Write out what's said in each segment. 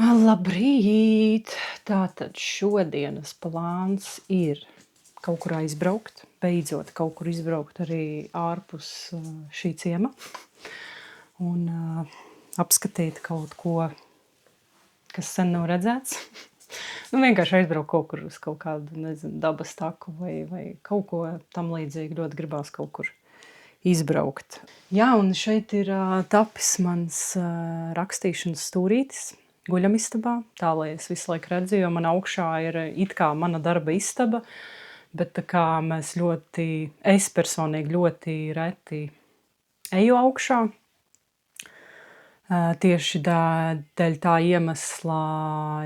Labrīt! Tātad šodienas plāns ir kaut kur aizbraukt, beidzot kaut kur izbraukt arī ārpus šī ciema un apskatīt kaut ko, kas sen nav redzēts. Vienkārši aizbraukt kaut kur uz kaut kādu, nezinu, dabas taku vai kaut ko tam līdzīgi. Ļoti gribās kaut kur izbraukt. Jā, un šeit ir tapis mans rakstīšanas stūrītis guļamistabā, tā lai es visu laiku redzu, jo man augšā ir it kā mana darba istaba, bet tā kā es personīgi ļoti reti eju augšā, tieši dēļ tā iemesla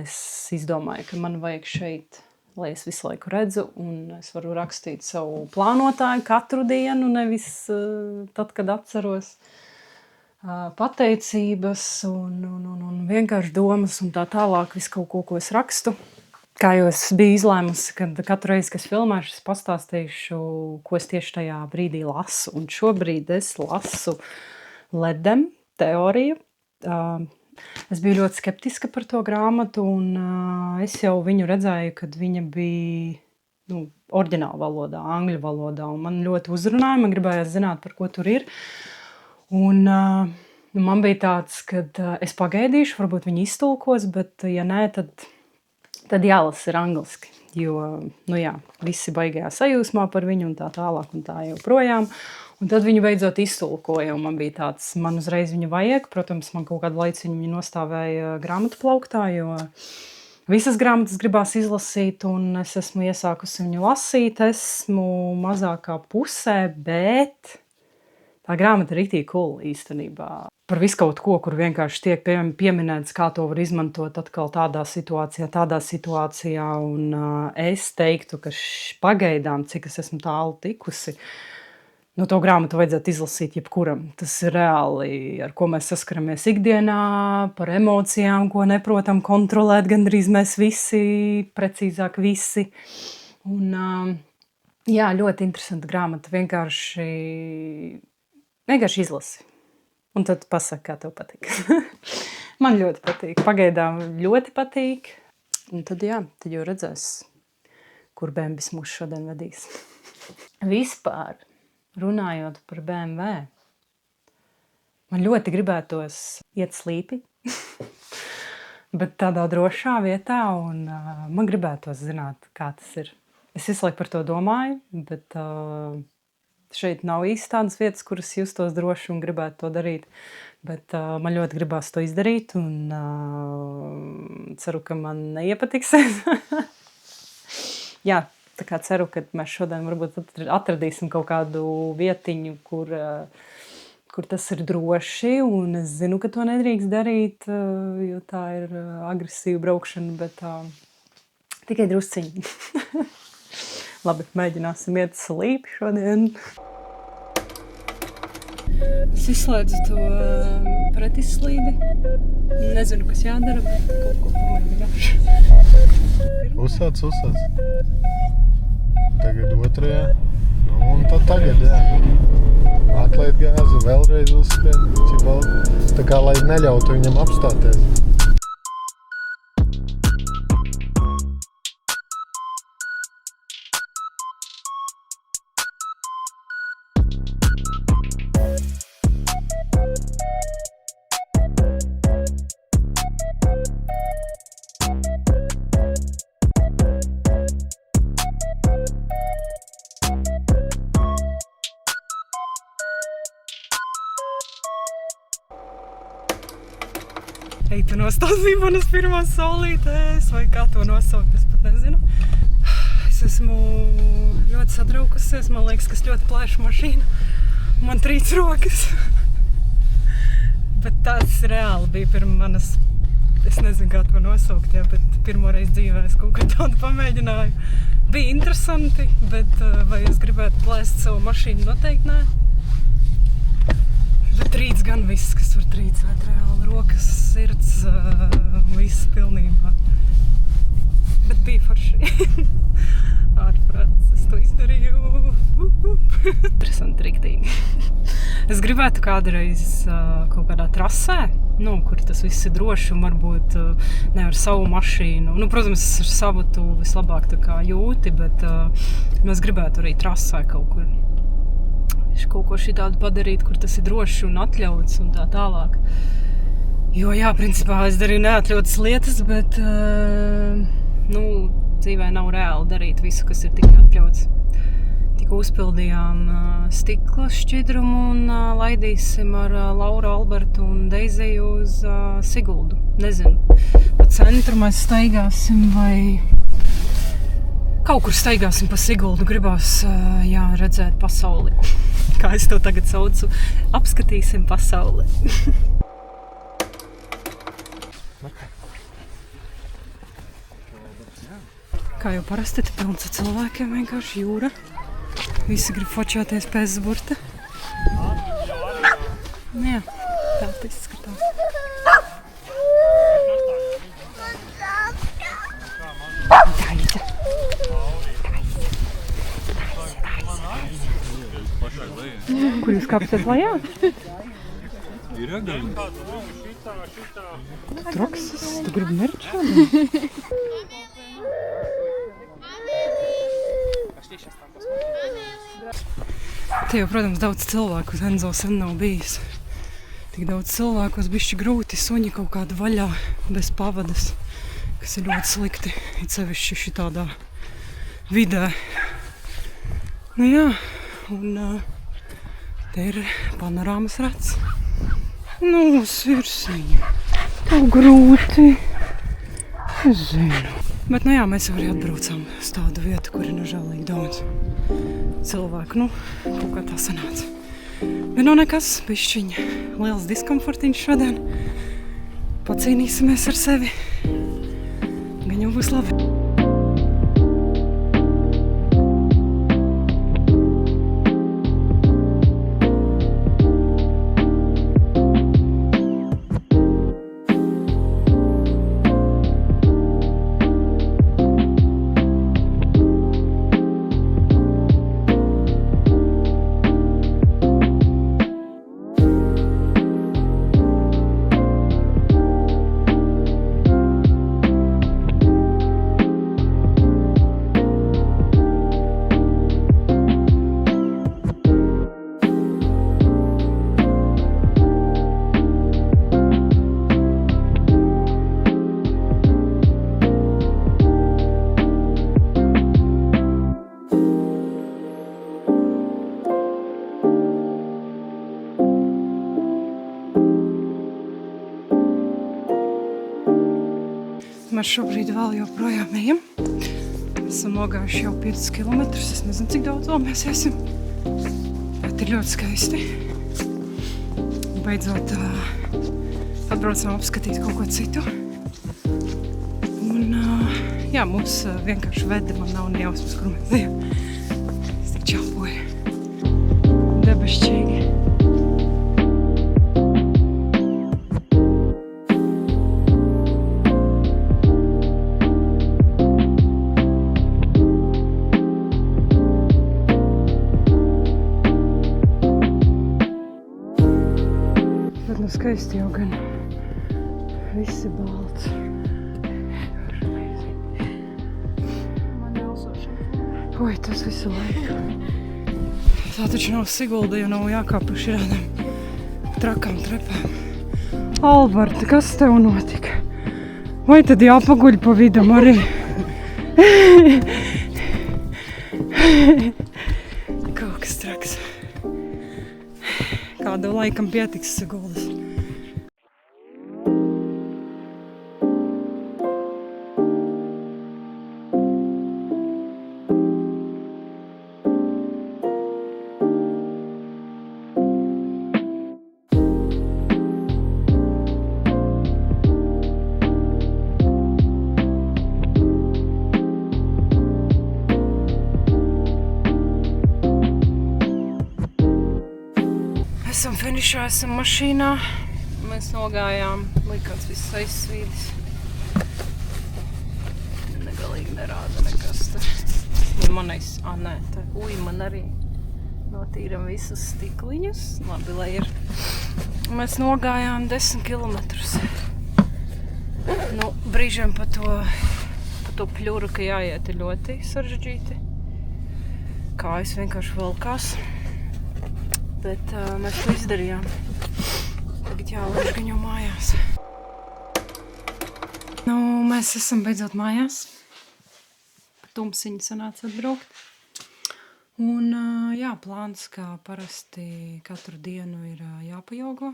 es izdomāju, ka man vajag šeit, lai es visu laiku redzu, un es varu rakstīt savu plānotāju katru dienu, nevis tad, kad atceros pateicības un vienkārši domas un tā tālāk visu kaut ko es rakstu. Kā jau es biju izlēmusi, kad katru reizi, kad es filmēšu, es pastāstīšu, ko es tieši tajā brīdī lasu. Un šobrīd es lasu Ledem teoriju. Es biju ļoti skeptiska par to grāmatu, un es jau viņu redzēju, kad viņa bija oriģināla valodā, angļu valodā, un man ļoti uzrunāja, man gribējās zināt, par ko tur ir. Un man bija tāds, ka es pagaidīšu, varbūt viņi iztulkos, bet ja nē, tad jālasa ir angliski, jo, visi baigajā sajūsmā par viņu un tā tālāk un tā joprojām. Un tad viņu beidzot iztulkoja, un man bija tāds, man uzreiz viņu vajag. Protams, man kaut kādu laiciņu viņa nostāvēja grāmatu plauktā, jo visas grāmatas gribās izlasīt, un es esmu iesākusi viņu lasīt, esmu mazākā pusē, bet tā grāmata ir riktīgi cool īstenībā. Par visu kaut ko, kur vienkārši tiek pieminēts, kā to var izmantot atkal tādā situācijā, un es teiktu, ka pagaidām, cik es esmu tālu tikusi, to grāmatu vajadzētu izlasīt jebkuram. Tas ir reāli, ar ko mēs saskaramies ikdienā, par emocijām, ko neprotam kontrolēt, gandrīz mēs visi, precīzāk visi. Un jā, ļoti interesanta grāmata, vienkārši izlasi. Un tad pasaka, kā tev patīk. Man ļoti patīk. Pagaidām ļoti patīk. Un tad jau redzēs, kur Bembis mūs šodien vedīs. Vispār, runājot par BMW, man ļoti gribētos iet slīpi, bet tādā drošā vietā, un man gribētos zināt, kā tas ir. Es visu laiku par to domāju, bet šeit nav īsti tādas vietas, kuras justos droši un gribētu to darīt, bet man ļoti gribās to izdarīt, un ceru, ka man neiepatiksies. Jā, tā kā ceru, ka mēs šodien varbūt atradīsim kaut kādu vietiņu, kur tas ir droši, un es zinu, ka to nedrīkst darīt, jo tā ir agresīva braukšana, bet tikai drusciņi. Labi, mēģināsim iet slīpi šodien. Es izslēdzu to pretizslīdi. Nezinu, kas jādara, bet kaut ko pamēģināšu. Uzsāc. Tagad otrajā. Un tad tagad, jā. Atlaid gāzi, vēlreiz uzskrien. Tā kā, lai neļautu viņam apstāties. Tu nostāstīji manas pirmās saulītēs, vai kā to nosaukt, es pat nezinu. Es esmu ļoti sadraukusies, man liekas, ka es ļoti plēšu mašīnu. Man trīc rokas. Bet tas reāli bija pirms manas, es nezinu, kā to nosaukt, bet pirmoreiz dzīvē es kaut ko tādu pamēģināju. Bija interesanti, bet vai es gribētu plēst savu mašīnu, noteikti nē. Bet trīc gan viss, kas var trīcēt reāli, rokas, sirds, viss pilnībā. Bet bija forši. Ārprāts, es to izdarīju. Interesanti, riktīgi. Es gribētu kādreiz kaut kādā trasē, kur tas viss ir droši un varbūt ne ar savu mašīnu. Protams, ar savu tu vislabāk tā kā jūti, bet es gribētu arī trasē kaut kur. Kaut ko šitādu padarīt, kur tas ir droši un atļauts un tā tālāk. Jo, jā, principā es darīju neatļautas lietas, bet, dzīvē nav reāli darīt visu, kas ir tik atļauts. Tikko uzpildījām stikla šķidrumu un laidīsim ar Lauru, Albertu un Deiziju uz Siguldu. Nezinu, pa centru mēs staigāsim vai kaut kur staigāsim pa Siguldu. Gribās, redzēt pasauli. Kā es to tagad saucu, apskatīsim pasauli. Kā jau parasti, te pilns ar cilvēkiem, vienkārši jūra. Visi grib fočēties pēc burta. Jā, tā izskatās. Kur jūs kāpsiet lejā? Ir agaļi. Tu traksis, tu gribi mirt šādi? Te jau, protams, daudz cilvēku uz Enzo sen nav bijis. Tik daudz cilvēku, bišķi grūti, suņi kaut kāda vaļā, bez pavadas, kas ir ļoti slikti, it sevišķi šitādā vidē. Jā, un te ir panorāmas rats. Sirsiņa, tev grūti. Es zinu. Bet, mēs arī atbraucām uz tādu vietu, kur ir nežēlīgi daudz cilvēku. Kaut kā tā sanāca. Bet nekas, bišķiņa, liels diskomfortiņš šodien. Pacīnīsimies ar sevi. Gan jau būs labi. Mēs šobrīd vēl joprojām ejam. Esam nogājuši jau 5 kilometrus. Es nezinu, cik daudz vēl mēs iesim. Bet ir ļoti skaisti. Beidzot atbraucam apskatīt kaut ko citu. Un mūs vienkārši veda, man nav nejausmas, kur mēs ejam. Es tik čelpoju. Debešķīgi. Skaisti jau gan. Visi balts. Man jāuzsošana. Oi, tas visu laiku. Tā taču nav Sigulda, jo nav jākāp pa šādām trakām trepām. Alberti, kas tev notika? Vai tad jāpaguļ pa vidam arī? Kaut kas traks. Kādu laikam pietiks Siguldas. Esam finišā, esam mašīnā. Mēs nogājām, likās viss aizsvīdis. Negalīgi nerāda nekas te. Man man arī Notīram visus stikliņus. Labi, lai ir. Mēs nogājām 10 kilometrus. Nu, brīžiem pa to pļuru, ka jāiet ir ļoti sarežģīti. Kājas vienkārši velkās. Bet mēs to izdarījām. Tagad jālaiž gan jau mājās. Nu, mēs esam beidzot mājās. Tumsiņi sanāca atbraukt. Un, jā, plāns, kā parasti katru dienu ir jāpajogo.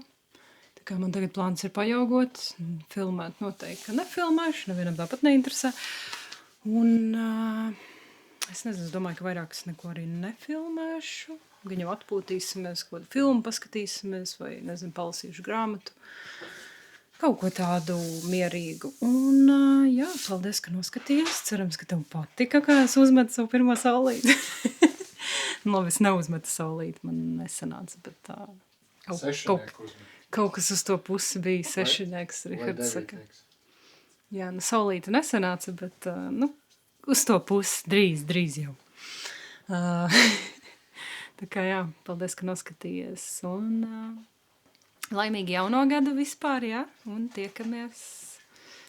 Tā kā man tagad plāns ir pajogot, filmēt noteikti, ka nefilmēšu, nevienam tāpat neinteresē. Un, es nezinu, es domāju, ka vairāk es neko arī nefilmēšu. Gan jau atpūtīsimies, kaut kādu filmu paskatīsimies, vai, nezinu, palasīšu grāmatu. Kaut ko tādu mierīgu. Un, jā, paldies, ka noskatījies. Cerams, ka tev patika, kā es uzmetu savu pirmo saulīti. Labi, es neuzmetu saulīti, man nesanāca, bet kaut kas uz to pusi bija. Sešinieks, Rihards saka. Jā, nu saulīti nesanāca, bet, uz to pusi drīz jau. Tā kā jā, paldies, ka noskatījies. Un laimīgi jauno gadu vispār, jā, un tiekamies,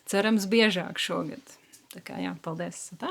cerams, biežāk šogad. Tā kā jā, paldies. Tā!